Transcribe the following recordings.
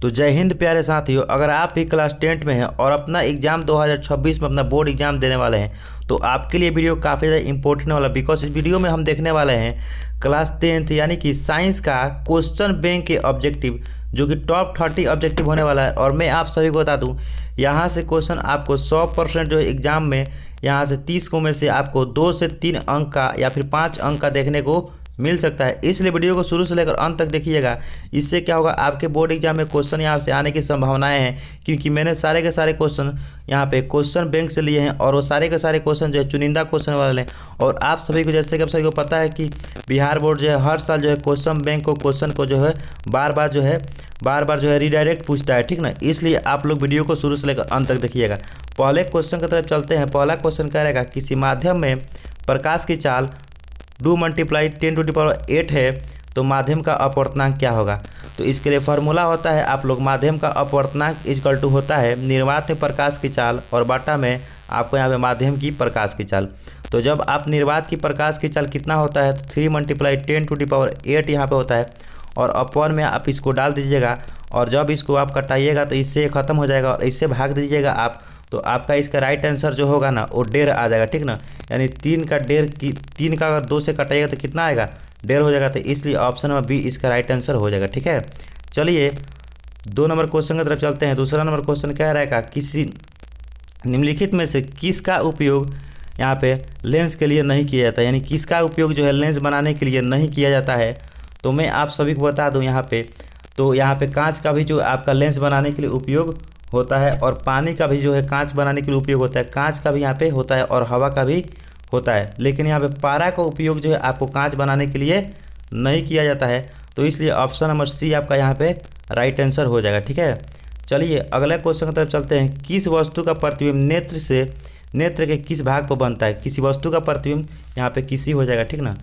तो जय हिंद प्यारे साथियों, अगर आप भी क्लास 10th में हैं और अपना एग्ज़ाम 2026 में अपना बोर्ड एग्ज़ाम देने वाले हैं तो आपके लिए वीडियो काफ़ी ज़्यादा इंपॉर्टेंट वाला, बिकॉज इस वीडियो में हम देखने वाले हैं क्लास 10th यानी कि साइंस का क्वेश्चन बैंक के ऑब्जेक्टिव, जो कि टॉप 30 ऑब्जेक्टिव होने वाला है। और मैं आप सभी को बता दूं, यहाँ से क्वेश्चन आपको 100% जो है एग्ज़ाम में यहाँ से 30 को में से आपको 2 से 3 अंक का या फिर 5 अंक का देखने को मिल सकता है। इसलिए वीडियो को शुरू से लेकर अंत तक देखिएगा। इससे क्या होगा, आपके बोर्ड एग्जाम में क्वेश्चन यहाँ से आने की संभावनाएं हैं, क्योंकि मैंने सारे के सारे क्वेश्चन यहाँ पे क्वेश्चन बैंक से लिए हैं और वो सारे के सारे क्वेश्चन जो है चुनिंदा क्वेश्चन वाले हैं। और आप सभी को, जैसे कि आप सभी को पता है कि बिहार बोर्ड जो है हर साल जो है क्वेश्चन बैंक को क्वेश्चन को जो है बार बार जो है रिडायरेक्ट पूछता है, ठीक ना। इसलिए आप लोग वीडियो को शुरू से लेकर अंत तक देखिएगा। पहले क्वेश्चन की तरफ चलते हैं। पहला क्वेश्चन क्या रहेगा, किसी माध्यम में प्रकाश की चाल 2 × 10⁸ है तो माध्यम का अपवर्तनांक क्या होगा। तो इसके लिए फार्मूला होता है, आप लोग माध्यम का अपवर्तनांक इक्वल टू होता है निर्वात में प्रकाश की चाल और बाटा में आपको यहाँ पे माध्यम की प्रकाश की चाल। तो जब आप निर्वात की प्रकाश की चाल कितना होता है तो 3 × 10⁸ यहाँ पे होता है और अपॉन में आप इसको डाल दीजिएगा और जब इसको आप कटाइएगा तो इससे ख़त्म हो जाएगा और इससे भाग दीजिएगा आप, तो आपका इसका राइट आंसर जो होगा ना वो 1.5 आ जाएगा, ठीक ना। यानी 3 का 3 का अगर 2 से कटाइएगा तो कितना आएगा, 1.5 हो जाएगा। तो इसलिए ऑप्शन नंबर बी इसका राइट आंसर हो जाएगा, ठीक है। चलिए 2 नंबर क्वेश्चन की तरफ चलते हैं। दूसरा नंबर क्वेश्चन क्या रहेगा, किसी निम्नलिखित में से किसका उपयोग यहाँ पे लेंस के लिए नहीं किया जाता है, यानी किसका उपयोग जो है लेंस बनाने के लिए नहीं किया जाता है। तो मैं आप सभी को बता दूँ यहाँ पे, तो यहाँ पे कांच का भी जो आपका लेंस बनाने के लिए उपयोग होता है और पानी का भी जो है कांच बनाने के लिए उपयोग होता है। कांच का भी यहाँ पे होता है और हवा का भी होता है, लेकिन यहाँ पे पारा का उपयोग जो है आपको कांच बनाने के लिए नहीं किया जाता है। तो इसलिए ऑप्शन नंबर सी आपका यहाँ पे राइट आंसर हो जाएगा, ठीक है। चलिए अगले क्वेश्चन की तरफ चलते हैं। किस वस्तु का प्रतिबिंब नेत्र के किस भाग पर बनता है। किसी वस्तु का प्रतिबिंब यहाँ पे किसी हो जाएगा, ठीक ना,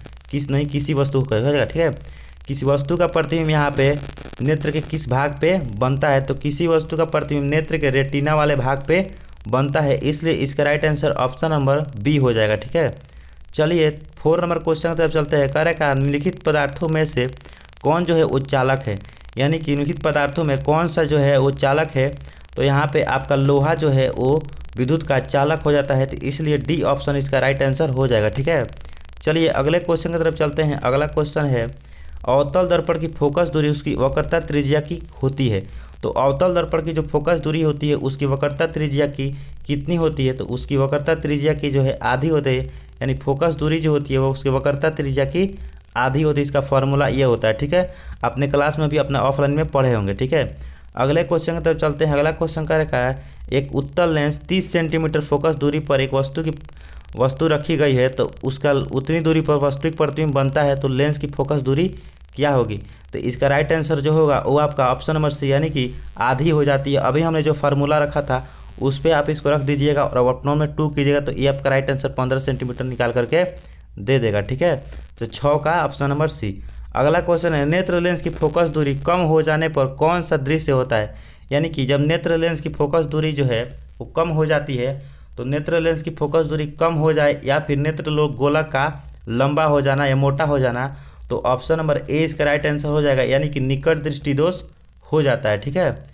किसी वस्तु का हो जाएगा, ठीक है। किसी वस्तु का प्रतिबिंब यहाँ पे नेत्र के किस भाग पे बनता है, तो किसी वस्तु का प्रतिबिंब नेत्र के रेटिना वाले भाग पे बनता है, इसलिए इसका right answer option number B हो जाएगा, ठीक है। चलिए 4 नंबर क्वेश्चन की तरफ चलते हैं। कह रहा है निम्नलिखित पदार्थों में से कौन जो है वो चालक है, यानी कि निम्नलिखित पदार्थों में कौन सा जो है वो चालक है। तो यहाँ पे आपका लोहा जो है वो विद्युत का चालक हो जाता है, तो इसलिए डी ऑप्शन इसका राइट आंसर हो जाएगा, ठीक है। चलिए अगले क्वेश्चन की तरफ चलते हैं। अगला क्वेश्चन है, अवतल दर्पण की फोकस दूरी उसकी वक्रता त्रिज्या की होती है। तो अवतल दर्पण की जो फोकस दूरी होती है उसकी वक्रता त्रिज्या की कितनी होती है, तो उसकी वक्रता त्रिज्या की जो है आधी होती है, यानी फोकस दूरी जो होती है वो उसकी वक्रता त्रिज्या की आधी होती है। इसका फॉर्मूला ये होता है, ठीक है। अपने क्लास में भी अपना ऑफलाइन में पढ़े होंगे, ठीक है। अगले क्वेश्चन की तरफ चलते हैं। अगला क्वेश्चन क्या रखा है, एक उत्तल लेंस 30 सेंटीमीटर फोकस दूरी पर एक वस्तु रखी गई है, तो उसका उतनी दूरी पर वास्तविक प्रतिबिंब बनता है, तो लेंस की फोकस दूरी क्या होगी। तो इसका राइट आंसर जो होगा वो आपका ऑप्शन नंबर सी, यानी कि आधी हो जाती है। अभी हमने जो फार्मूला रखा था उस पर आप इसको रख दीजिएगा और अपनों में 2 कीजिएगा, तो ये आपका राइट आंसर 15 सेंटीमीटर निकाल करके दे देगा, ठीक है। तो 6 का ऑप्शन नंबर सी। अगला क्वेश्चन है, नेत्र लेंस की फोकस दूरी कम हो जाने पर कौन सा दृश्य होता है। यानी कि जब नेत्र लेंस की फोकस दूरी जो है वो कम हो जाती है, तो नेत्र लेंस की फोकस दूरी कम हो जाए या फिर नेत्र लोग गोलक का लंबा हो जाना या मोटा हो जाना, तो ऑप्शन नंबर ए इसका राइट आंसर हो जाएगा, यानी कि निकट दृष्टि दोष हो जाता है, ठीक है।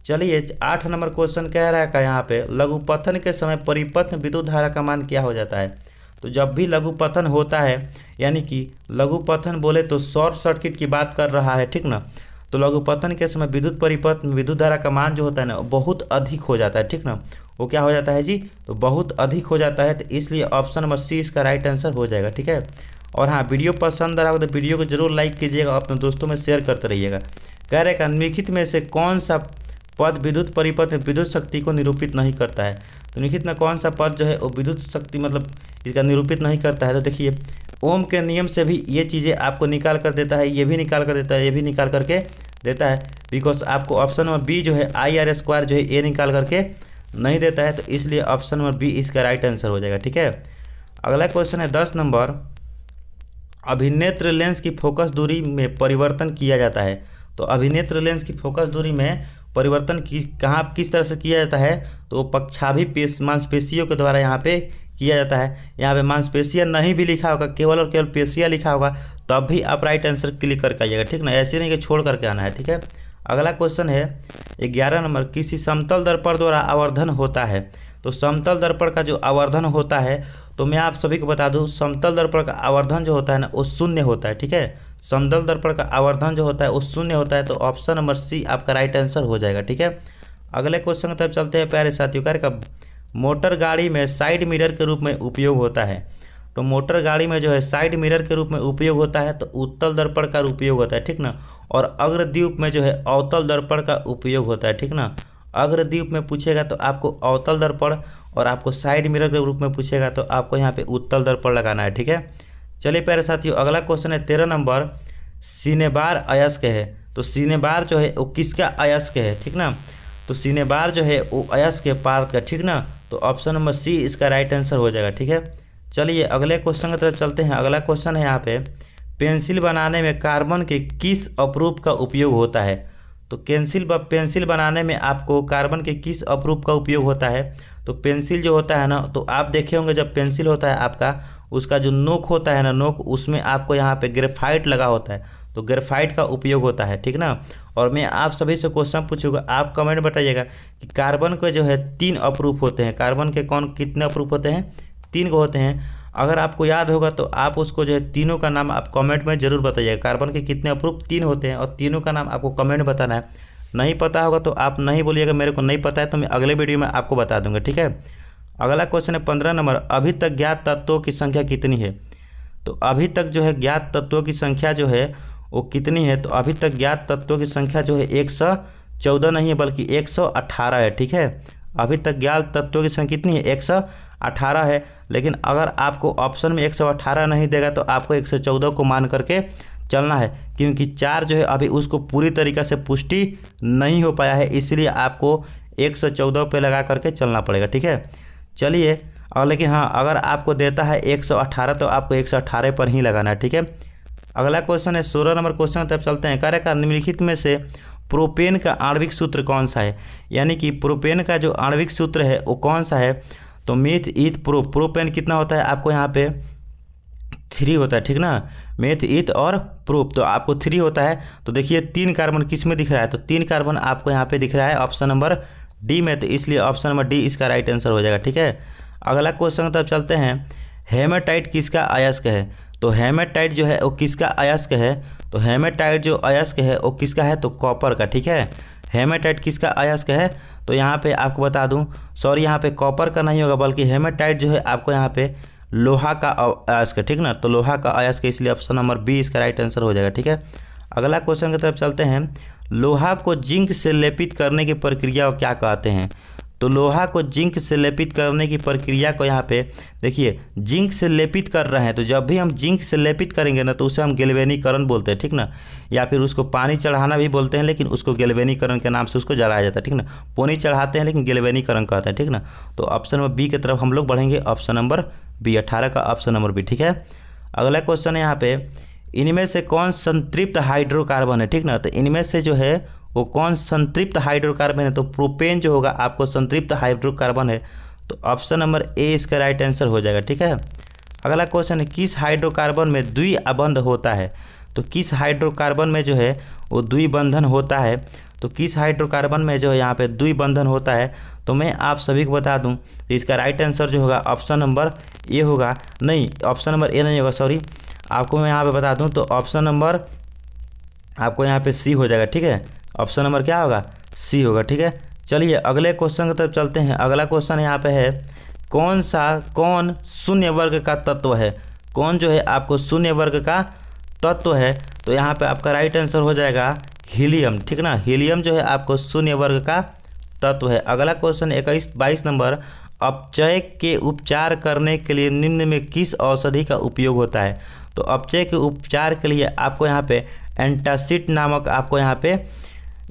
चलिए 8 नंबर क्वेश्चन कह रहा है का यहाँ पे, लघुपथन के समय परिपथ में विद्युत धारा का मान क्या हो जाता है। तो जब भी लघुपथन होता है, यानी कि लघुपथन बोले तो शॉर्ट सर्किट की बात कर रहा है, ठीक ना। तो लघुपथन के समय विद्युत परिपथ में विद्युत धारा का मान जो होता है ना बहुत अधिक हो जाता है, ठीक ना। वो क्या हो जाता है जी, तो बहुत अधिक हो जाता है, तो इसलिए ऑप्शन नंबर सी इसका राइट आंसर हो जाएगा, ठीक है। और हाँ, वीडियो पसंद आ रहा हो तो वीडियो को जरूर लाइक कीजिएगा, अपने दोस्तों में शेयर करते रहिएगा। कह रहे का निम्नलिखित में से कौन सा पद विद्युत परिपथ में विद्युत शक्ति को निरूपित नहीं करता है। तो निम्नलिखित में कौन सा पद जो है वो विद्युत शक्ति मतलब इसका निरूपित नहीं करता है। तो देखिए ओम के नियम से भी ये चीज़ें आपको निकाल कर देता है, ये भी निकाल कर देता है, ये भी निकाल करके देता है, बिकॉज आपको ऑप्शन नंबर बी जो है IR² जो है ये निकाल करके नहीं देता है, तो इसलिए ऑप्शन नंबर बी इसका राइट आंसर हो जाएगा, ठीक है। अगला क्वेश्चन है 10 नंबर, अभिनेत्र लेंस की फोकस दूरी में परिवर्तन किया जाता है। तो अभिनेत्र लेंस की फोकस दूरी में परिवर्तन किस तरह से किया जाता है, तो पक्षाभि मांसपेशियों के द्वारा यहाँ पे किया जाता है। यहाँ पे मांसपेशियाँ नहीं भी लिखा होगा, केवल और केवल पेशियाँ लिखा होगा, तब भी आप राइट आंसर क्लिक करके आइएगा, ठीक ना। ऐसे नहीं कि छोड़ करके आना है, ठीक है। अगला क्वेश्चन है 11 नंबर, किसी समतल दर्पण द्वारा आवर्धन होता है। तो समतल दर्पण का जो आवर्धन होता है, तो मैं आप सभी को बता दूं, समतल दर्पण का आवर्धन जो होता है ना वो शून्य होता है। ठीक है, समतल दर्पण का आवर्धन जो होता है वो शून्य होता है। तो ऑप्शन नंबर सी आपका राइट आंसर हो जाएगा। ठीक है, अगले क्वेश्चन की तरफ चलते हैं प्यारे साथियों। कार्य का मोटर गाड़ी में साइड मिरर के रूप में उपयोग होता है। तो मोटर गाड़ी में जो है साइड मिरर के रूप में उपयोग होता है तो उत्तल दर्पण का उपयोग होता है। ठीक ना, और अग्रद्वीप में जो है अवतल दर्पण का उपयोग होता है। ठीक ना, अग्रद्वीप में पूछेगा तो आपको अवतल दर्पण, और आपको साइड मिरर के रूप में पूछेगा तो आपको यहाँ पे उत्तल दर्पण लगाना है। ठीक है, चलिए प्यारे साथियों, अगला क्वेश्चन है 13 नंबर, सिनेबार अयस्क है। तो सिनेबार जो है वो किसका अयस्क है। ठीक ना, तो सिनेबार जो है वो अयस्क के पार्थ का। ठीक ना, तो ऑप्शन नंबर सी इसका राइट आंसर हो जाएगा। ठीक है, चलिए अगले क्वेश्चन की तरफ चलते हैं। अगला क्वेश्चन है यहाँ पे, पेंसिल बनाने में कार्बन के किस अपरूप का उपयोग होता है। तो पेंसिल बनाने में आपको कार्बन के किस अपरूप का उपयोग होता है। तो पेंसिल जो होता है ना, तो आप देखे होंगे जब पेंसिल होता है आपका, उसका जो नोक होता है ना, नोक, उसमें आपको यहाँ पे ग्रेफाइट लगा होता है। तो ग्रेफाइट का उपयोग होता है। ठीक ना, और मैं आप सभी से क्वेश्चन पूछूंगा, आप कमेंट बताइएगा कि कार्बन के जो है 3 अपरूप होते हैं। कार्बन के कितने अपरूप होते हैं, 3 को होते हैं। अगर आपको याद होगा तो आप उसको जो है तीनों का नाम आप कमेंट में ज़रूर बताइएगा। कार्बन के कितने अपरूप 3 होते हैं और तीनों का नाम आपको कमेंट में बताना है। नहीं पता होगा तो आप नहीं बोलिएगा मेरे को नहीं पता है, तो मैं अगले वीडियो में आपको बता दूंगा। ठीक है, अगला क्वेश्चन है 15 नंबर, अभी तक ज्ञात तत्वों की संख्या कितनी है। तो अभी तक जो है ज्ञात तत्वों की संख्या जो है वो कितनी है। तो अभी तक ज्ञात तत्वों की संख्या जो है 114 नहीं है बल्कि 118 है। ठीक है, अभी तक ज्ञात तत्वों की संख्या कितनी है, 118 है। लेकिन अगर आपको ऑप्शन में 118 नहीं देगा तो आपको 114 को मान करके चलना है, क्योंकि 4 जो है अभी उसको पूरी तरीक़े से पुष्टि नहीं हो पाया है, इसलिए आपको 114 पे लगा करके चलना पड़ेगा। ठीक है, चलिए, और लेकिन हाँ, अगर आपको देता है 118 तो आपको 118 पर ही लगाना है। ठीक है, अगला क्वेश्चन है 16 नंबर क्वेश्चन तब चलते हैं। कार्य का निम्नलिखित में से प्रोपेन का आणविक सूत्र कौन सा है। यानी कि प्रोपेन का जो आणविक सूत्र है वो कौन सा है। तो मेथ ईथ प्रोपेन कितना होता है, आपको यहाँ पे 3 होता है। ठीक ना, मेथ ईथ और प्रोप, तो आपको 3 होता है। तो देखिए 3 कार्बन किस में दिख रहा है, तो 3 कार्बन आपको यहाँ पे दिख रहा है ऑप्शन नंबर डी में, तो इसलिए ऑप्शन नंबर डी इसका राइट आंसर हो जाएगा। ठीक है, अगला क्वेश्चन तब चलते हैं, हेमेटाइट किसका अयस्क है। तो हेमेटाइट जो है वो किसका अयस्क है। तो हेमेटाइट जो अयस्क है वो किसका है, तो कॉपर का। ठीक है, हेमेटाइट किसका अयस्क है। तो यहाँ पे आपको बता दूं, सॉरी यहाँ पे कॉपर का नहीं होगा बल्कि हेमेटाइट जो है आपको यहाँ पे लोहा का अयस्क है। ठीक ना, तो लोहा का अयस्क, इसलिए ऑप्शन नंबर बी इसका राइट आंसर हो जाएगा। ठीक है, अगला क्वेश्चन की तरफ चलते हैं, लोहा को जिंक से लेपित करने की प्रक्रिया को क्या कहते हैं। तो लोहा को जिंक से लेपित करने की प्रक्रिया को यहाँ पे देखिए, जिंक से लेपित कर रहे हैं, तो जब भी हम जिंक से लेपित करेंगे ना तो उसे हम गैल्वेनीकरण बोलते हैं। ठीक ना, या फिर उसको पानी चढ़ाना भी बोलते हैं, लेकिन उसको गैल्वेनीकरण के नाम से उसको जलाया जाता है। ठीक ना, पानी चढ़ाते हैं लेकिन गैल्वेनीकरण कहते हैं। ठीक ना, तो ऑप्शन नंबर बी की तरफ हम लोग बढ़ेंगे, ऑप्शन नंबर बी, 18 का ऑप्शन नंबर बी। ठीक है, अगला क्वेश्चन है यहाँ पे, इनमें से कौन संतृप्त हाइड्रोकार्बन है। ठीक ना, तो इनमें से जो है वो कौन संतृप्त हाइड्रोकार्बन है। तो प्रोपेन जो होगा आपको संतृप्त हाइड्रोकार्बन है, तो ऑप्शन नंबर ए इसका राइट आंसर हो जाएगा। ठीक है, अगला क्वेश्चन है, किस हाइड्रोकार्बन में द्विबंध होता है। तो किस हाइड्रोकार्बन में जो है वो द्विबंधन होता है। तो किस हाइड्रोकार्बन में जो है यहाँ पे द्विबंधन होता है। तो मैं आप सभी को बता दूं, तो इसका राइट आंसर जो होगा ऑप्शन नंबर ए होगा। नहीं, ऑप्शन नंबर ए नहीं होगा, सॉरी, आपको मैं यहाँ पे बता दूं तो ऑप्शन नंबर आपको यहाँ पे सी हो जाएगा। ठीक है, ऑप्शन नंबर क्या होगा, सी होगा। ठीक है, चलिए अगले क्वेश्चन की तरफ चलते हैं। अगला क्वेश्चन यहाँ पे है, कौन शून्य वर्ग का तत्व है। कौन जो है आपको शून्य वर्ग का तत्व है। तो यहाँ पे आपका राइट आंसर हो जाएगा हीलियम। ठीक ना, हीलियम जो है आपको शून्य वर्ग का तत्व है। अगला क्वेश्चन 22 नंबर, अपचय के उपचार करने के लिए निम्न में किस औषधि का उपयोग होता है। तो अपचय के उपचार के लिए आपको यहाँ पे एंटासिड नामक आपको यहाँ पे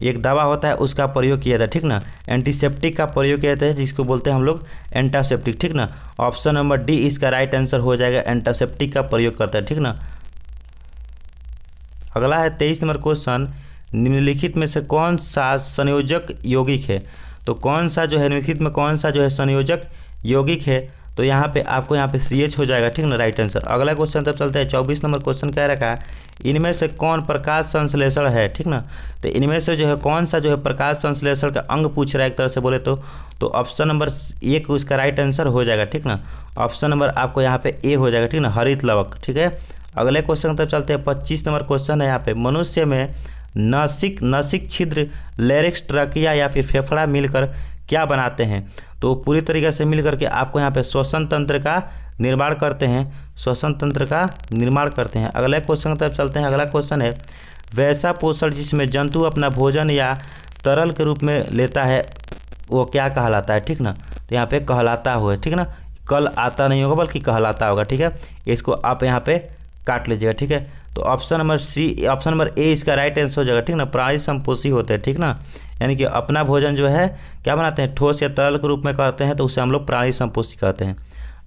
एक दवा होता है, उसका प्रयोग किया जाता है। ठीक ना, एंटीसेप्टिक का प्रयोग किया जाता है जिसको बोलते हैं हम लोग एंटासेप्टिक। ठीक ना, ऑप्शन नंबर डी इसका राइट आंसर हो जाएगा, एंटासेप्टिक का प्रयोग करता है। ठीक ना, अगला है 23 नंबर क्वेश्चन, निम्नलिखित में से कौन सा संयोजक यौगिक है। तो कौन सा जो है निम्नलिखित में कौन सा जो है संयोजक यौगिक है। तो यहाँ पे आपको यहाँ पे CH हो जाएगा, ठीक ना, राइट आंसर। अगला क्वेश्चन तब चलते हैं 24 नंबर क्वेश्चन कह रखा है इनमें से कौन प्रकाश संश्लेषण है, ठीक ना। तो इनमें से जो है कौन सा जो है प्रकाश संश्लेषण का अंग पूछ रहा है एक तरह से बोले तो ऑप्शन नंबर 1 उसका राइट आंसर हो जाएगा, ठीक ना। ऑप्शन नंबर आपको यहाँ पे ए हो जाएगा, ठीक ना, हरित लवक, ठीक है। अगले क्वेश्चन तब चलते हैं 25 नंबर क्वेश्चन है यहाँ पे मनुष्य में नसिक छिद्र, लैरिक्स, ट्रकिया या फिर फेफड़ा मिलकर क्या बनाते हैं। तो पूरी तरीके से मिलकर के आपको यहाँ पे श्वसन तंत्र का निर्माण करते हैं, श्वसन तंत्र का निर्माण करते हैं। अगले क्वेश्चन की तरफ चलते हैं। अगला क्वेश्चन है वैसा पोषण जिसमें जंतु अपना भोजन या तरल के रूप में लेता है वो क्या कहलाता है, ठीक ना। तो यहाँ पे कहलाता हुआ, ठीक ना, कल आता नहीं होगा बल्कि कहलाता होगा, ठीक है। इसको आप यहाँ पे काट लीजिएगा, ठीक है। तो ऑप्शन नंबर ए इसका राइट आंसर हो जाएगा, ठीक ना। प्राणी संपोषी होते हैं, ठीक ना, यानी कि अपना भोजन जो है क्या बनाते हैं, ठोस या तरल के रूप में करते हैं, तो उसे हम लोग प्राणी संपोषी कहते हैं।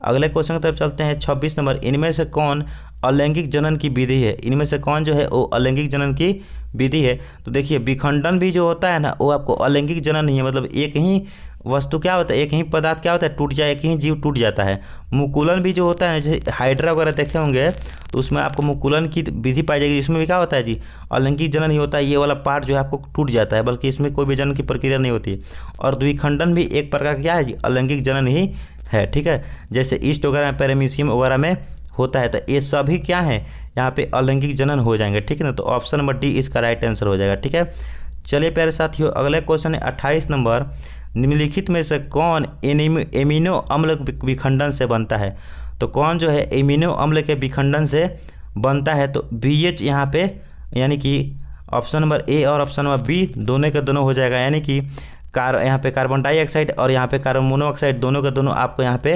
अगले क्वेश्चन की तरफ चलते हैं 26 नंबर इनमें से कौन अलैंगिक जनन की विधि है। इनमें से कौन जो है वो अलैंगिक जनन की विधि है। तो देखिए विखंडन भी जो होता है ना वो आपको अलैंगिक जनन नहीं है, मतलब एक ही वस्तु क्या होता है, एक ही पदार्थ क्या होता है टूट जाए, एक ही जीव टूट जाता है। मुकुलन भी जो होता है जैसे हाइड्रा वगैरह देखे होंगे तो उसमें आपको मुकुलन की विधि पाई जाएगी, जिसमें भी क्या होता है जी अलैंगिक जनन ही होता है। ये वाला पार्ट जो है आपको टूट जाता है, बल्कि इसमें कोई भी जनन की प्रक्रिया नहीं होती। और द्विखंडन भी एक प्रकार का क्या है जी अलैंगिक जनन ही है, ठीक है। जैसे ईस्ट वगैरह में, पैरामीशियम वगैरह में होता है, तो ये सभी क्या है यहाँ पे अलैंगिक जनन हो जाएंगे, ठीक है ना। तो ऑप्शन नंबर डी इसका राइट आंसर हो जाएगा, ठीक है। चलिए प्यारे साथियों अगले क्वेश्चन है 28 नंबर निम्नलिखित में से कौन एमिनो अम्ल विखंडन से बनता है। तो कौन जो है एमिनो अम्ल के विखंडन से बनता है। तो BH यहाँ पे यानी कि ऑप्शन नंबर ए और ऑप्शन नंबर बी दोनों के दोनों हो जाएगा, यानी कि यहाँ पे कार्बन डाइऑक्साइड और यहाँ पे कार्बन मोनोऑक्साइड दोनों के दोनों आपको यहाँ पे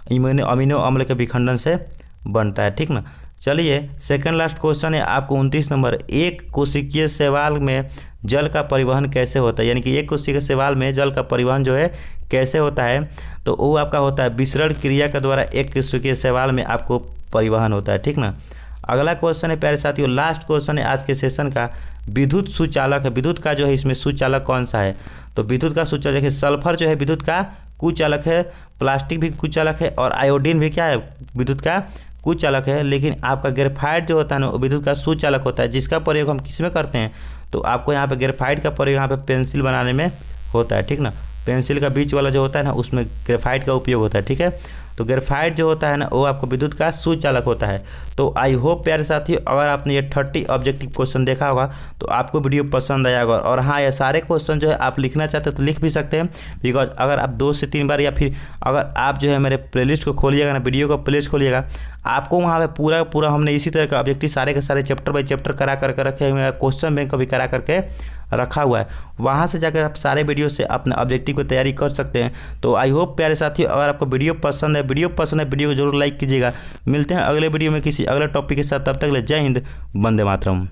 अमीनो अम्ल के विखंडन से बनता है, ठीक ना। चलिए सेकंड लास्ट क्वेश्चन है आपको 29 नंबर एक कोशिकीय शैवाल में जल का परिवहन कैसे होता है, यानी कि एक कोशिकीय शैवाल में जल का परिवहन जो है कैसे होता है। तो वो आपका होता है विसरण क्रिया के द्वारा एक कोशिकीय शैवाल में आपको परिवहन होता है, ठीक ना। अगला क्वेश्चन है प्यारे साथियों लास्ट क्वेश्चन है आज के सेशन का विद्युत सुचालक है। विद्युत का जो है इसमें सुचालक कौन सा है। तो विद्युत का सुचालक देखिए सल्फर जो है विद्युत का कुचालक है, प्लास्टिक भी कुचालक है और आयोडीन भी क्या है विद्युत का कुचालक है। लेकिन आपका ग्रेफाइट जो होता है ना वो विद्युत का सुचालक होता है, जिसका प्रयोग हम किस में करते हैं। तो आपको यहाँ पे ग्रेफाइट का प्रयोग यहाँ पे पेंसिल बनाने में होता है, ठीक ना। पेंसिल का बीच वाला जो होता है ना उसमें ग्रेफाइट का उपयोग होता है, ठीक है। तो ग्रेफाइट जो होता है ना वो आपको विद्युत का सुचालक होता है। तो आई होप प्यारे साथियों अगर आपने ये 30 ऑब्जेक्टिव क्वेश्चन देखा होगा तो आपको वीडियो पसंद आया होगा। और हाँ ये सारे क्वेश्चन जो है आप लिखना चाहते हैं तो लिख भी सकते हैं, बिकॉज अगर आप 2 से 3 बार या फिर अगर आप जो है मेरे प्लेलिस्ट को खोलिएगा ना, वीडियो का प्लेलिस्ट खोलिएगा, आपको वहाँ पे पूरा हमने इसी तरह का ऑब्जेक्टिव सारे के सारे चैप्टर बाई चैप्टर करा करके रखे हुए हैं, क्वेश्चन बैंक भी करा करके रखा हुआ है। वहाँ से जाकर आप सारे वीडियो से अपने ऑब्जेक्टिव की तैयारी कर सकते हैं। तो आई होप प्यारे साथियों अगर आपको वीडियो पसंद है वीडियो को जरूर लाइक कीजिएगा। मिलते हैं अगले वीडियो में किसी अगले टॉपिक के साथ, तब तक ले जय हिंद, वंदे मातरम।